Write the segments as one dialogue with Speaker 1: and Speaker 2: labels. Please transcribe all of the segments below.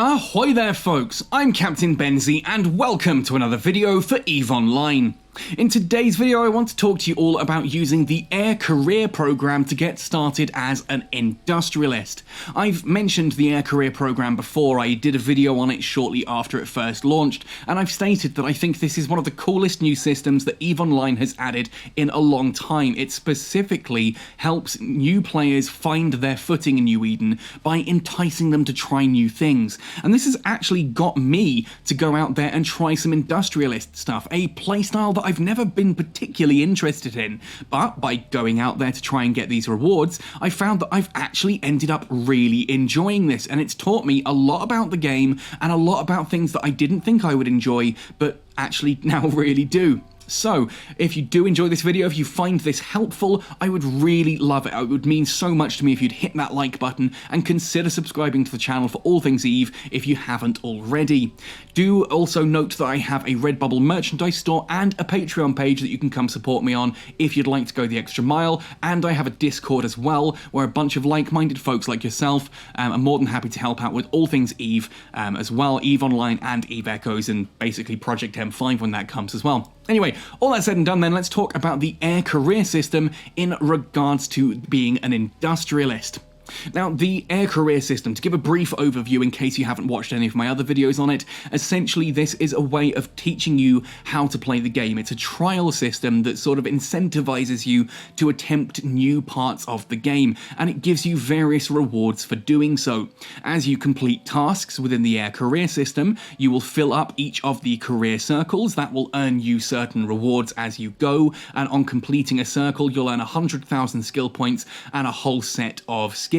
Speaker 1: Ahoy there folks, I'm Captain Benzie and welcome to another video for EVE Online. In today's video I want to talk to you all about using the Air Career Program to get started as an industrialist. I've mentioned the Air Career Program before. I did a video on it shortly after it first launched, and I've stated that I think this is one of the coolest new systems that EVE Online has added in a long time. It specifically helps new players find their footing in New Eden by enticing them to try new things. And this has actually got me to go out there and try some industrialist stuff, a playstyle that I've never been particularly interested in, but by going out there to try and get these rewards, I found that I've actually ended up really enjoying this, and it's taught me a lot about the game and a lot about things that I didn't think I would enjoy, but actually now really do. So, if you do enjoy this video, if you find this helpful, I would really love it. It would mean so much to me if you'd hit that like button and consider subscribing to the channel for all things EVE if you haven't already. Do also note that I have a Redbubble merchandise store and a Patreon page that you can come support me on if you'd like to go the extra mile, and I have a Discord as well, where a bunch of like-minded folks like yourself are more than happy to help out with all things EVE as well, EVE Online and EVE Echoes, and basically Project M5 when that comes as well. Anyway, all that said and done then, let's talk about the Air Career system in regards to being an industrialist. Now, the Air Career system, to give a brief overview in case you haven't watched any of my other videos on it, essentially this is a way of teaching you how to play the game. It's a trial system that sort of incentivizes you to attempt new parts of the game, and it gives you various rewards for doing so. As you complete tasks within the Air Career system, you will fill up each of the career circles. That will earn you certain rewards as you go, and on completing a circle, you'll earn 100,000 skill points and a whole set of skins.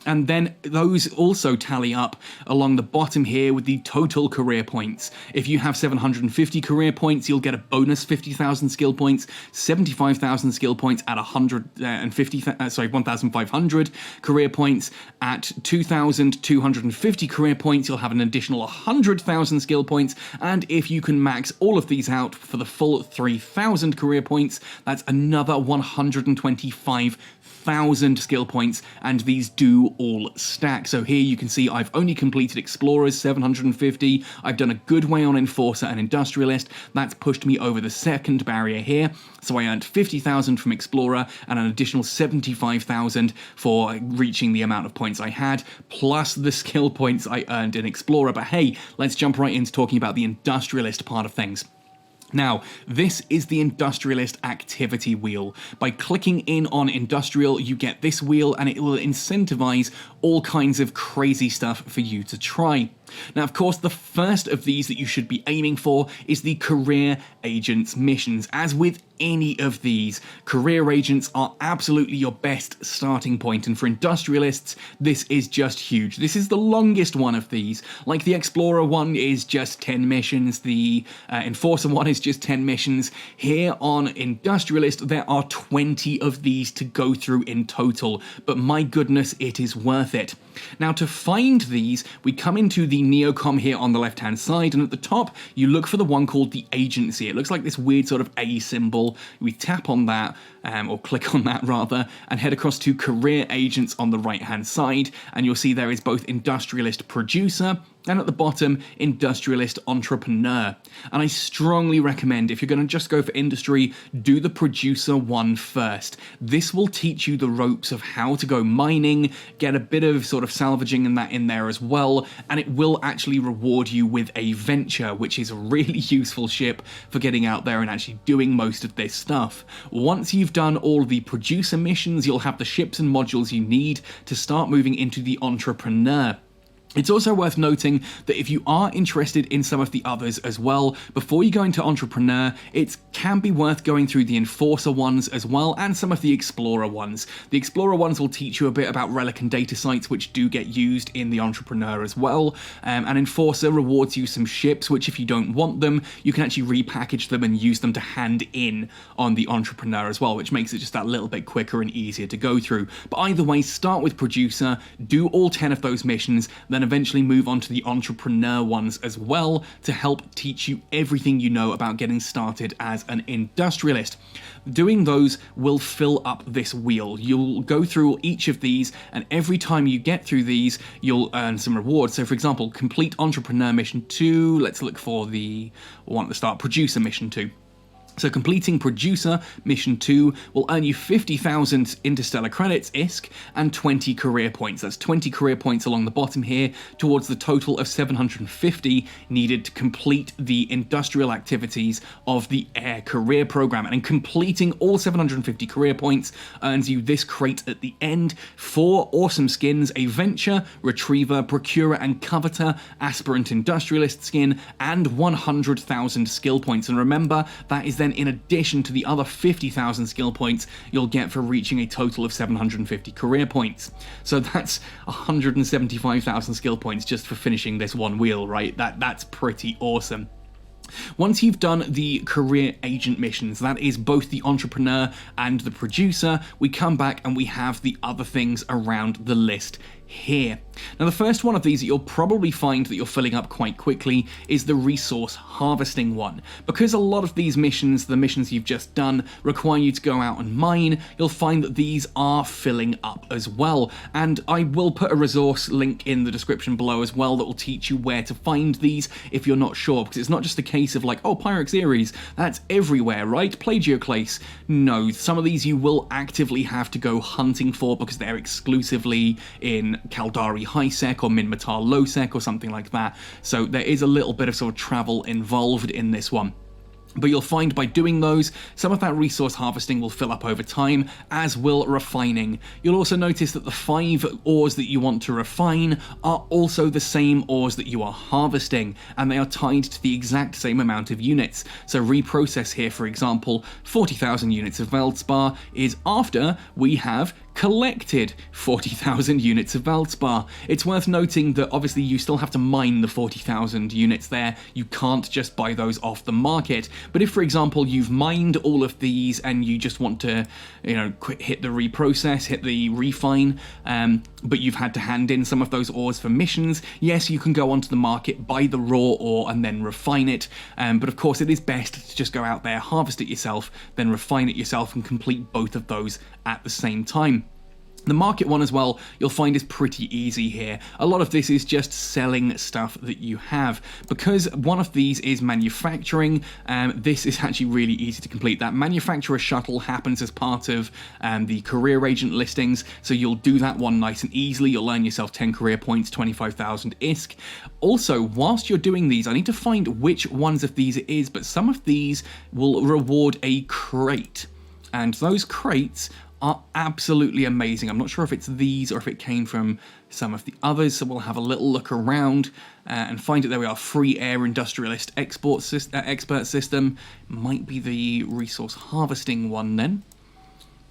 Speaker 1: And then those also tally up along the bottom here with the total career points. If you have 750 career points, you'll get a bonus 50,000 skill points, 75,000 skill points at 1,500 career points. At 2,250 career points, you'll have an additional 100,000 skill points. And if you can max all of these out for the full 3,000 career points, that's another 125,000 skill points, and these do all stack. So here you can see I've only completed Explorers, 750. I've done a good way on Enforcer and Industrialist. That's pushed me over the second barrier here. So I earned 50,000 from Explorer and an additional 75,000 for reaching the amount of points I had, plus the skill points I earned in Explorer. But hey, let's jump right into talking about the Industrialist part of things. Now, this is the Industrialist activity wheel. By clicking in on Industrial, you get this wheel, and it will incentivize all kinds of crazy stuff for you to try. Now, of course, the first of these that you should be aiming for is the Career Agents missions. As with any of these, Career Agents are absolutely your best starting point, and for Industrialists, this is just huge. This is the longest one of these. Like the Explorer one is just 10 missions, the Enforcer one is just 10 missions. Here on Industrialist, there are 20 of these to go through in total, but my goodness, it is worth it. Now, to find these, we come into the Neocom here on the left-hand side, and at the top, you look for the one called the Agency. It looks like this weird sort of A symbol. We tap on that, or click on that rather, and head across to Career Agents on the right-hand side, and you'll see there is both Industrialist Producer and at the bottom, Industrialist Entrepreneur. And I strongly recommend, if you're going to just go for industry, do the Producer one first. This will teach you the ropes of how to go mining, get a bit of sort of salvaging and that in there as well, and it will actually reward you with a Venture, which is a really useful ship for getting out there and actually doing most of this stuff. Once you've done all the Producer missions, you'll have the ships and modules you need to start moving into the Entrepreneur. It's also worth noting that if you are interested in some of the others as well, before you go into Entrepreneur, it can be worth going through the Enforcer ones as well, and some of the Explorer ones. The Explorer ones will teach you a bit about relic and data sites, which do get used in the Entrepreneur as well, and Enforcer rewards you some ships, which if you don't want them, you can actually repackage them and use them to hand in on the Entrepreneur as well, which makes it just that little bit quicker and easier to go through. But either way, start with Producer, do all 10 of those missions, then then eventually move on to the entrepreneur ones as well to help teach you everything you know about getting started as an industrialist. Doing those will fill up this wheel. You'll go through each of these, and every time you get through these, you'll earn some rewards. So for example, complete entrepreneur mission 2, let's look for the one at the start, producer mission 2. So completing Producer Mission 2 will earn you 50,000 Interstellar credits, ISK, and 20 career points. That's 20 career points along the bottom here, towards the total of 750 needed to complete the industrial activities of the Air Career Program. And in completing all 750 career points earns you this crate at the end, 4 awesome skins, a Venture, Retriever, Procurer, and Coveter Aspirant Industrialist skin, and 100,000 skill points. And remember, that is then in addition to the other 50,000 skill points you'll get for reaching a total of 750 career points. So that's 175,000 skill points just for finishing this one wheel, right? That's pretty awesome. Once you've done the career agent missions, that is both the entrepreneur and the producer, we come back and we have the other things around the list here. Now, the first one of these that you'll probably find that you're filling up quite quickly is the resource harvesting one. Because a lot of these missions, the missions you've just done, require you to go out and mine, you'll find that these are filling up as well. And I will put a resource link in the description below as well that will teach you where to find these if you're not sure, because it's not just a case of like, oh, Pyrex Ares, that's everywhere, right? Plagioclase. No, some of these you will actively have to go hunting for because they're exclusively in Caldari High-Sec or Minmatar Low-Sec or something like that, so there is a little bit of sort of travel involved in this one. But you'll find by doing those, some of that resource harvesting will fill up over time, as will refining. You'll also notice that the 5 ores that you want to refine are also the same ores that you are harvesting, and they are tied to the exact same amount of units. So reprocess here, for example, 40,000 units of Veldspar is after we have collected 40,000 units of Veldspar. It's worth noting that obviously you still have to mine the 40,000 units there. You can't just buy those off the market. But if, for example, you've mined all of these and you just want to, hit the reprocess, hit the refine, but you've had to hand in some of those ores for missions, yes, you can go onto the market, buy the raw ore, and then refine it. But of course, it is best to just go out there, harvest it yourself, then refine it yourself, and complete both of those at the same time. The market one as well, you'll find is pretty easy here. A lot of this is just selling stuff that you have. Because one of these is manufacturing, this is actually really easy to complete. That manufacturer shuttle happens as part of the career agent listings, so you'll do that one nice and easily. You'll earn yourself 10 career points, 25,000 ISK. Also, whilst you're doing these, I need to find which ones of these it is, but some of these will reward a crate. And those crates are absolutely amazing. I'm not sure if it's these or if it came from some of the others, so we'll have a little look around and find it. There we are, free air industrialist expert system. Might be the resource harvesting one then.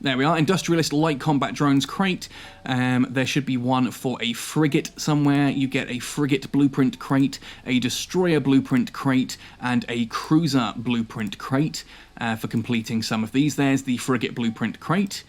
Speaker 1: There we are, Industrialist Light Combat Drones crate. There should be one for a frigate somewhere. You get a frigate blueprint crate, a destroyer blueprint crate, and a cruiser blueprint crate for completing some of these. There's the frigate blueprint crate.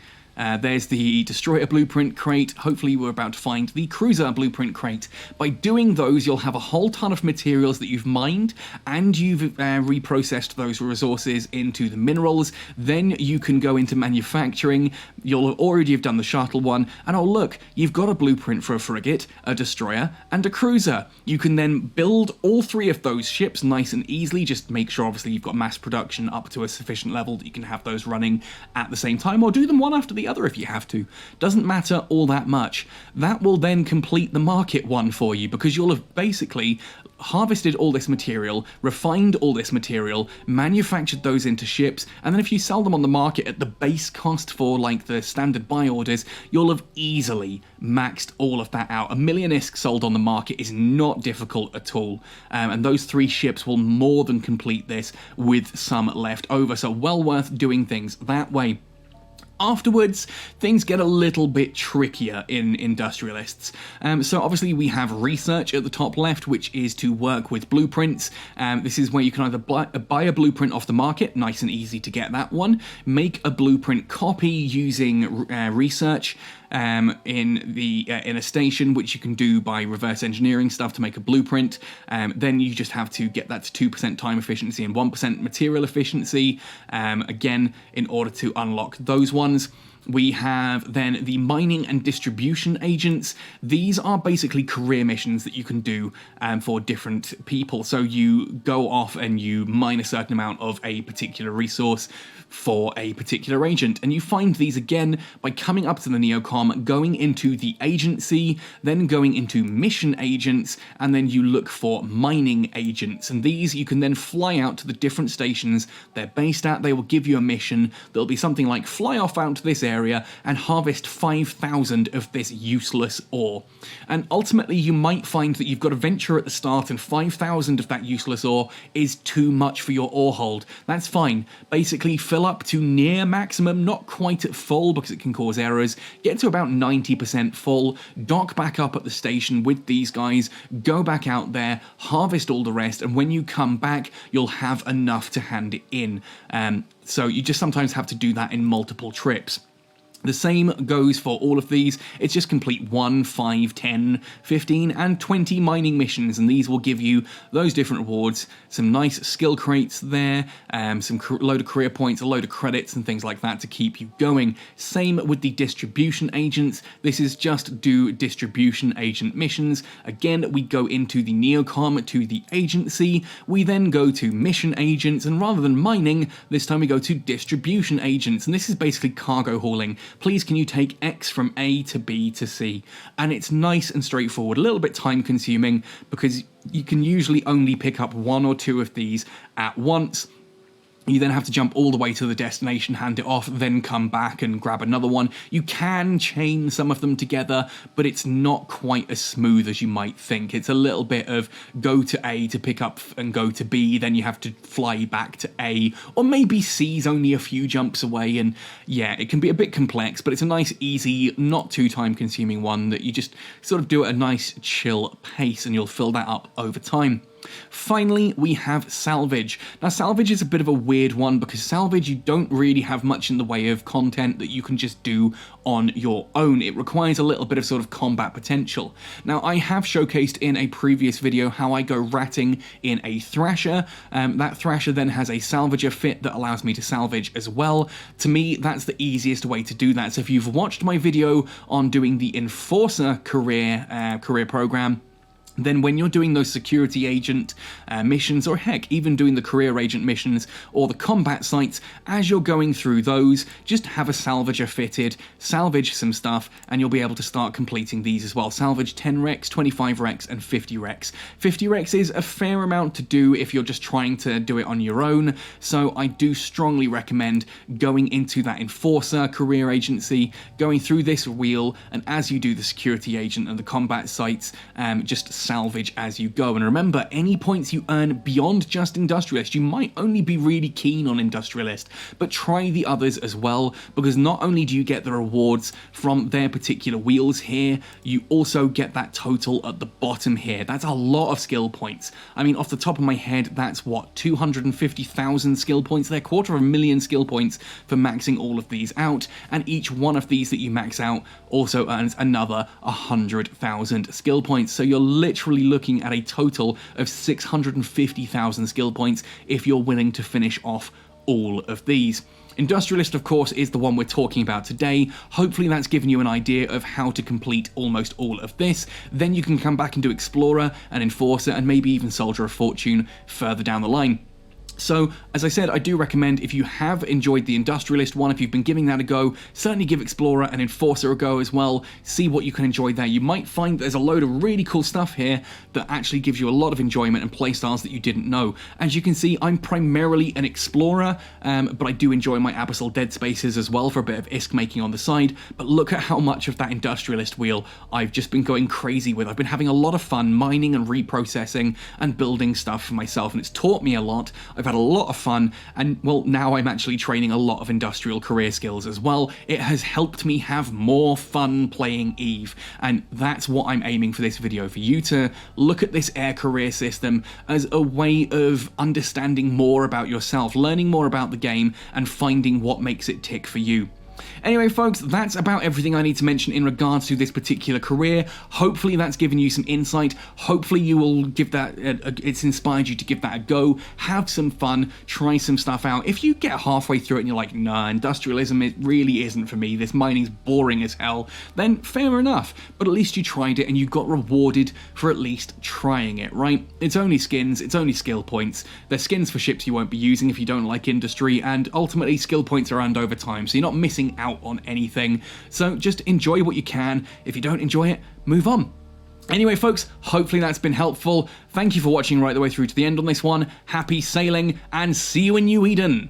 Speaker 1: There's the destroyer blueprint crate. Hopefully we're about to find the cruiser blueprint crate. By doing those, you'll have a whole ton of materials that you've mined, and you've reprocessed those resources into the minerals. Then you can go into manufacturing. You'll already have done the shuttle one, and oh look, you've got a blueprint for a frigate, a destroyer, and a cruiser. You can then build all 3 of those ships nice and easily. Just make sure obviously you've got mass production up to a sufficient level that you can have those running at the same time, or do them one after the other if you have to. Doesn't matter all that much. That will then complete the market one for you, because you'll have basically harvested all this material, refined all this material, manufactured those into ships, and then if you sell them on the market at the base cost for like the standard buy orders, you'll have easily maxed all of that out. 1 million ISK sold on the market is not difficult at all, and those 3 ships will more than complete this with some left over, so well worth doing things that way. Afterwards, things get a little bit trickier in Industrialists. So obviously we have research at the top left, which is to work with blueprints. This is where you can either buy a blueprint off the market, nice and easy to get that one, make a blueprint copy using research, in a station, which you can do by reverse engineering stuff to make a blueprint. Then you just have to get that to 2% time efficiency and 1% material efficiency, again, in order to unlock those ones. We have then the mining and distribution agents. These are basically career missions that you can do for different people. So you go off and you mine a certain amount of a particular resource for a particular agent. And you find these again by coming up to the Neocom, going into the agency, then going into mission agents, and then you look for mining agents. And these you can then fly out to the different stations they're based at. They will give you a mission. There'll be something like fly off out to this area and harvest 5,000 of this useless ore. And ultimately you might find that you've got a venture at the start and 5,000 of that useless ore is too much for your ore hold. That's fine. Basically fill up to near maximum, not quite at full because it can cause errors, get to about 90% full, dock back up at the station with these guys, go back out there, harvest all the rest, and when you come back you'll have enough to hand it in. So you just sometimes have to do that in multiple trips. The same goes for all of these. It's just complete 1, 5, 10, 15, and 20 mining missions, and these will give you those different rewards, some nice skill crates there, some load of career points, a load of credits, and things like that to keep you going. Same with the distribution agents. This is just do distribution agent missions. Again, we go into the Neocom to the agency. We then go to mission agents, and rather than mining, this time we go to distribution agents, and this is basically cargo hauling. Please can you take X from A to B to C? And it's nice and straightforward, a little bit time consuming because you can usually only pick up 1 or 2 of these at once. You then have to jump all the way to the destination, hand it off, then come back and grab another one. You can chain some of them together, but it's not quite as smooth as you might think. It's a little bit of go to A to pick up and go to B, then you have to fly back to A, or maybe C's only a few jumps away, and yeah, it can be a bit complex, but it's a nice, easy, not too time-consuming one that you just sort of do at a nice, chill pace, and you'll fill that up over time. Finally, we have Salvage. Now, Salvage is a bit of a weird one because Salvage, you don't really have much in the way of content that you can just do on your own. It requires a little bit of sort of combat potential. Now, I have showcased in a previous video how I go ratting in a Thrasher. That Thrasher then has a Salvager fit that allows me to salvage as well. To me, that's the easiest way to do that. So if you've watched my video on doing the Enforcer career program, then when you're doing those security agent missions, or heck, even doing the career agent missions or the combat sites, as you're going through those, just have a salvager fitted, salvage some stuff, and you'll be able to start completing these as well. Salvage 10 recs, 25 recs, and 50 recs. 50 recs is a fair amount to do if you're just trying to do it on your own, so I do strongly recommend going into that Enforcer career agency, going through this wheel, and as you do the security agent and the combat sites, just salvage as you go. And remember, any points you earn beyond just Industrialist, you might only be really keen on Industrialist, but try the others as well, because not only do you get the rewards from their particular wheels here, you also get that total at the bottom here. That's a lot of skill points. I mean, off the top of my head, that's what, 250,000 skill points there, 250,000 skill points for maxing all of these out, and each one of these that you max out also earns another 100,000 skill points. So you're literally looking at a total of 650,000 skill points if you're willing to finish off all of these. Industrialist, of course, is the one we're talking about today. Hopefully that's given you an idea of how to complete almost all of this. Then you can come back and do Explorer and Enforcer and maybe even Soldier of Fortune further down the line. So, as I said, I do recommend, if you have enjoyed the Industrialist one, if you've been giving that a go, certainly give Explorer and Enforcer a go as well. See what you can enjoy there. You might find there's a load of really cool stuff here that actually gives you a lot of enjoyment and playstyles that you didn't know. As you can see, I'm primarily an Explorer, but I do enjoy my Abyssal Deadspaces as well for a bit of ISK making on the side. But look at how much of that Industrialist wheel I've just been going crazy with. I've been having a lot of fun mining and reprocessing and building stuff for myself, and it's taught me a lot. I've had a lot of fun, and well, now I'm actually training a lot of industrial career skills as well. It has helped me have more fun playing EVE, and that's what I'm aiming for this video, for you to look at this air career system as a way of understanding more about yourself, learning more about the game, and finding what makes it tick for you. Anyway, folks, that's about everything I need to mention in regards to this particular career. Hopefully that's given you some insight. Hopefully you will give that, it's inspired you to give that a go. Have some fun, try some stuff out. If you get halfway through it and you're like, nah, industrialism, it really isn't for me, this mining's boring as hell, then fair enough. But at least you tried it and you got rewarded for at least trying it, right? It's only skins, it's only skill points. They're skins for ships you won't be using if you don't like industry, and ultimately skill points are earned over time, so you're not missing out on anything. So just enjoy what you can. If you don't enjoy it, move on. Anyway, folks, hopefully that's been helpful. Thank you for watching right the way through to the end on this one. Happy sailing, and see you in New Eden.